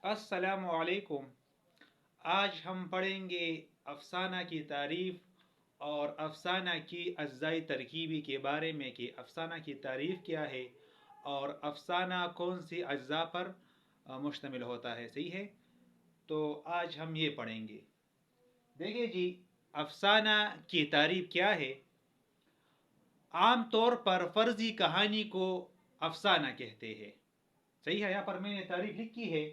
السلام علیکم۔ آج ہم پڑھیں گے افسانہ کی تعریف اور افسانہ کی اجزائی ترکیبی کے بارے میں کہ افسانہ کی تعریف کیا ہے اور افسانہ کون سی اجزاء پر مشتمل ہوتا ہے، صحیح ہے؟ تو آج ہم یہ پڑھیں گے۔ دیکھیے جی، افسانہ کی تعریف کیا ہے؟ عام طور پر فرضی کہانی کو افسانہ کہتے ہیں، صحیح ہے؟ یہاں پر میں نے تعریف لکھی ہے۔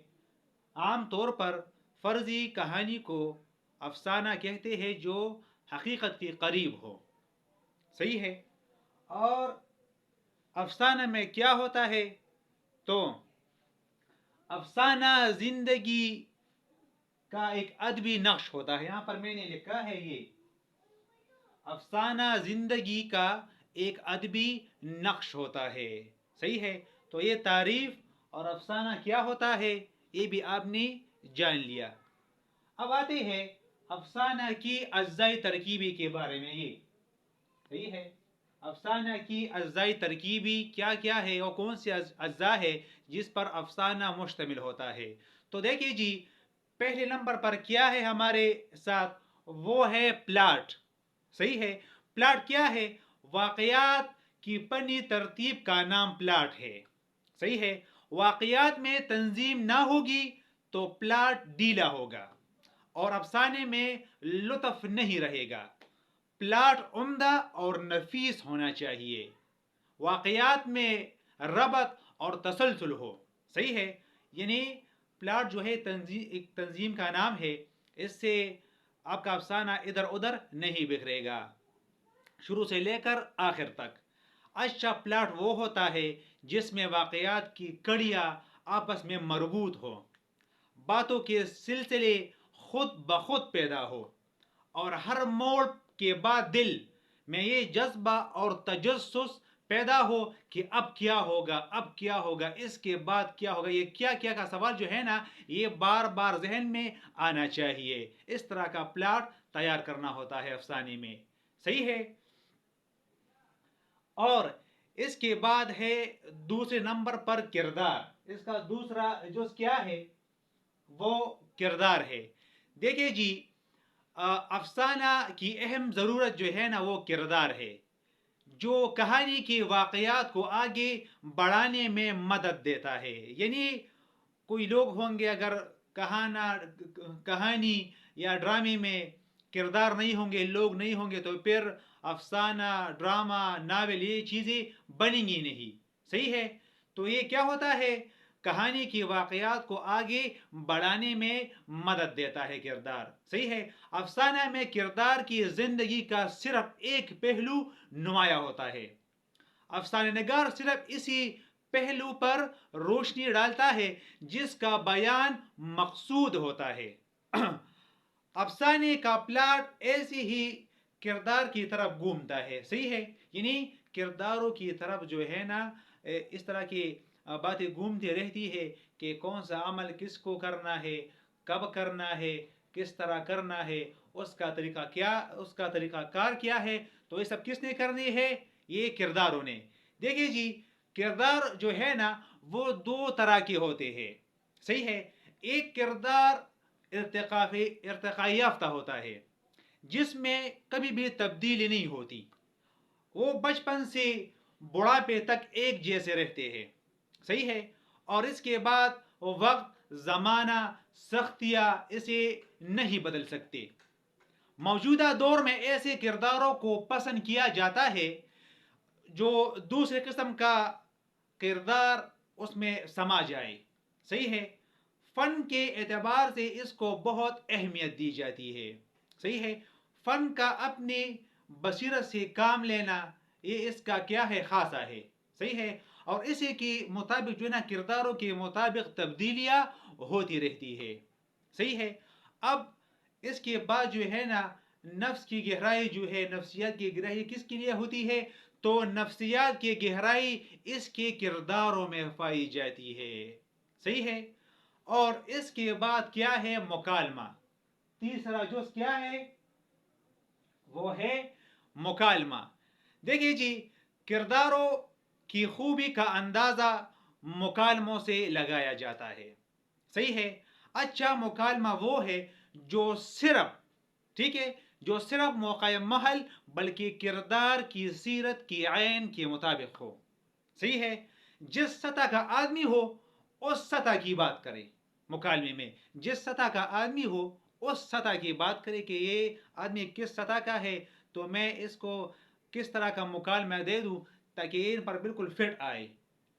عام طور پر فرضی کہانی کو افسانہ کہتے ہیں جو حقیقت کے قریب ہو، صحیح ہے؟ اور افسانہ میں کیا ہوتا ہے؟ تو افسانہ زندگی کا ایک ادبی نقش ہوتا ہے۔ یہاں پر میں نے لکھا ہے یہ افسانہ زندگی کا ایک ادبی نقش ہوتا ہے، صحیح ہے؟ تو یہ تعریف اور افسانہ کیا ہوتا ہے یہ بھی آپ نے جان لیا۔ اب آتے ہیں افسانہ کی اجزائی ترکیبی کے بارے میں۔ یہ صحیح ہے، افسانہ کی اجزائی ترکیبی کیا کیا ہے اور کون سی اجزاء ہے جس پر افسانہ مشتمل ہوتا ہے؟ تو دیکھیے جی، پہلے نمبر پر کیا ہے ہمارے ساتھ؟ وہ ہے پلاٹ، صحیح ہے؟ پلاٹ کیا ہے؟ واقعات کی پنی ترتیب کا نام پلاٹ ہے، صحیح ہے؟ واقعات میں تنظیم نہ ہوگی تو پلاٹ ڈھیلا ہوگا اور افسانے میں لطف نہیں رہے گا۔ پلاٹ عمدہ اور نفیس ہونا چاہیے، واقعات میں ربط اور تسلسل ہو، صحیح ہے؟ یعنی پلاٹ جو ہے ایک تنظیم کا نام ہے، اس سے آپ کا افسانہ ادھر ادھر نہیں بکھرے گا شروع سے لے کر آخر تک۔ اچھا پلاٹ وہ ہوتا ہے جس میں واقعات کی کڑیاں آپس میں مربوط ہو، باتوں کے سلسلے خود بخود پیدا ہو اور ہر موڑ کے بعد دل میں یہ جذبہ اور تجسس پیدا ہو کہ اب کیا ہوگا، اب کیا ہوگا، اس کے بعد کیا ہوگا، یہ کیا کیا کا سوال جو ہے نا یہ بار بار ذہن میں آنا چاہیے۔ اس طرح کا پلاٹ تیار کرنا ہوتا ہے افسانے میں، صحیح ہے؟ اور اس کے بعد ہے دوسرے نمبر پر کردار۔ اس کا دوسرا جو کیا ہے وہ کردار ہے۔ دیکھیے جی، افسانہ کی اہم ضرورت جو ہے نا وہ کردار ہے، جو کہانی کے واقعات کو آگے بڑھانے میں مدد دیتا ہے۔ یعنی کوئی لوگ ہوں گے، اگر کہانی یا ڈرامے میں کردار نہیں ہوں گے، لوگ نہیں ہوں گے، تو پھر افسانہ، ڈرامہ، ناول یہ چیزیں بنیں گی نہیں، صحیح ہے؟ تو یہ کیا ہوتا ہے؟ کہانی کے واقعات کو آگے بڑھانے میں مدد دیتا ہے کردار، صحیح ہے؟ افسانہ میں کردار کی زندگی کا صرف ایک پہلو نمایاں ہوتا ہے، افسانہ نگار صرف اسی پہلو پر روشنی ڈالتا ہے جس کا بیان مقصود ہوتا ہے۔ افسانے کا پلاٹ ایسے ہی کردار کی طرف گھومتا ہے، صحیح ہے؟ یعنی کرداروں کی طرف جو ہے نا اس طرح کی باتیں گھومتی رہتی ہے کہ کون سا عمل کس کو کرنا ہے، کب کرنا ہے، کس طرح کرنا ہے، اس کا طریقہ کیا، اس کا طریقہ کار کیا ہے۔ تو یہ سب کس نے کرنی ہے؟ یہ کرداروں نے۔ دیکھیے جی، کردار جو ہے نا وہ دو طرح کے ہوتے ہیں، صحیح ہے؟ ایک کردار ارتقاء یافتہ ہوتا ہے جس میں کبھی بھی تبدیلی نہیں ہوتی، وہ بچپن سے بڑھاپے تک ایک جیسے رہتے ہیں، صحیح ہے؟ اور اس کے بعد وقت، زمانہ، سختیاں اسے نہیں بدل سکتے۔ موجودہ دور میں ایسے کرداروں کو پسند کیا جاتا ہے جو دوسرے قسم کا کردار اس میں سما جائے، صحیح ہے؟ فن کے اعتبار سے اس کو بہت اہمیت دی جاتی ہے، صحیح ہے؟ فن کا اپنی بصیرت سے کام لینا یہ اس کا کیا ہے؟ خاصا ہے، صحیح ہے؟ اور اسی کے مطابق جو ہے نا کرداروں کے مطابق تبدیلیاں ہوتی رہتی ہے، صحیح ہے؟ اب اس کے بعد جو ہے نا نفس کی گہرائی جو ہے، نفسیات کی گہرائی کس کے لیے ہوتی ہے؟ تو نفسیات کی گہرائی اس کے کرداروں میں پائی جاتی ہے، صحیح ہے؟ اور اس کے بعد کیا ہے؟ مکالمہ۔ تیسرا جز کیا ہے؟ وہ ہے مکالمہ۔ دیکھیے جی، کرداروں کی خوبی کا اندازہ مکالموں سے لگایا جاتا ہے۔ صحیح ہے. اچھا مکالمہ وہ ہے جو صرف ٹھیک ہے جو صرف موقع محل بلکہ کردار کی سیرت کی عین کے مطابق ہو. صحیح ہے. جس سطح کا آدمی ہو اس سطح کی بات کرے. مکالمے میں جس سطح کا آدمی ہو اس سطح کی بات کرے کہ یہ آدمی کس سطح کا ہے تو میں اس کو کس طرح کا مکالمہ دے دوں تاکہ ان پر بالکل فٹ آئے.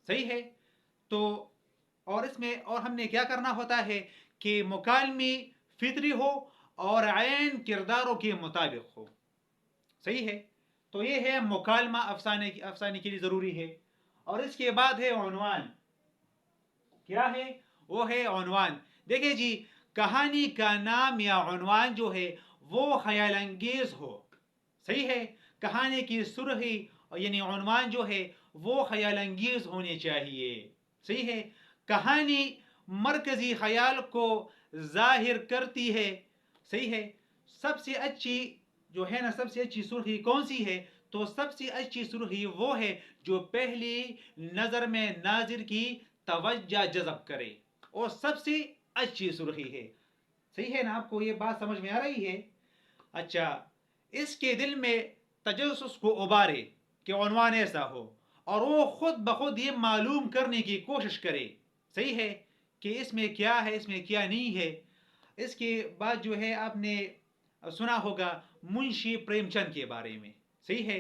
صحیح ہے. تو اور اس میں اور ہم نے کیا کرنا ہوتا ہے کہ مکالمی فطری ہو اور عین کرداروں کے مطابق ہو. صحیح ہے. تو یہ ہے مکالمہ افسانے کے لیے ضروری ہے. اور اس کے بعد ہے عنوان. کیا ہے؟ وہ ہے عنوان. دیکھیں جی کہانی کا نام یا عنوان جو ہے وہ خیال انگیز ہو. صحیح ہے. کہانی کی سرخی یعنی عنوان جو ہے وہ خیال انگیز ہونے چاہیے. صحیح ہے. کہانی مرکزی خیال کو ظاہر کرتی ہے. صحیح ہے. سب سے اچھی جو ہے نا سب سے اچھی سرخی کون سی ہے تو سب سے اچھی سرخی وہ ہے جو پہلی نظر میں ناظر کی توجہ جذب کرے. اور سب سے اچھی سرخی ہے. صحیح ہے نا. آپ کو یہ بات سمجھ میں آ رہی ہے؟ اچھا. اس کے دل میں تجسس کو ابارے کہ عنوان ایسا ہو اور وہ خود بخود یہ معلوم کرنے کی کوشش کرے. صحیح ہے کہ اس میں کیا ہے اس میں کیا نہیں ہے. اس کے بعد جو ہے آپ نے سنا ہوگا منشی پریم چند کے بارے میں. صحیح ہے.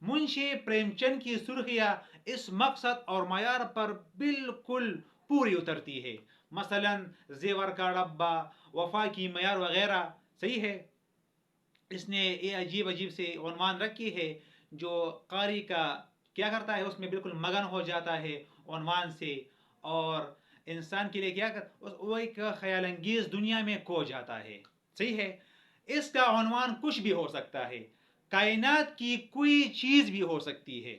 منشی پریم چند کی سرخیاں اس مقصد اور معیار پر بالکل پوری اترتی ہے. مثلا زیور کا ڈبہ، وفا کی معیار وغیرہ. صحیح ہے. اس نے یہ عجیب عجیب سے عنوان رکھی ہے جو قاری کا کیا کرتا ہے اس میں بالکل مگن ہو جاتا ہے عنوان سے. اور انسان کے لیے کیا وہ ایک خیال انگیز دنیا میں کھو جاتا ہے. صحیح ہے. اس کا عنوان کچھ بھی ہو سکتا ہے. کائنات کی کوئی چیز بھی ہو سکتی ہے.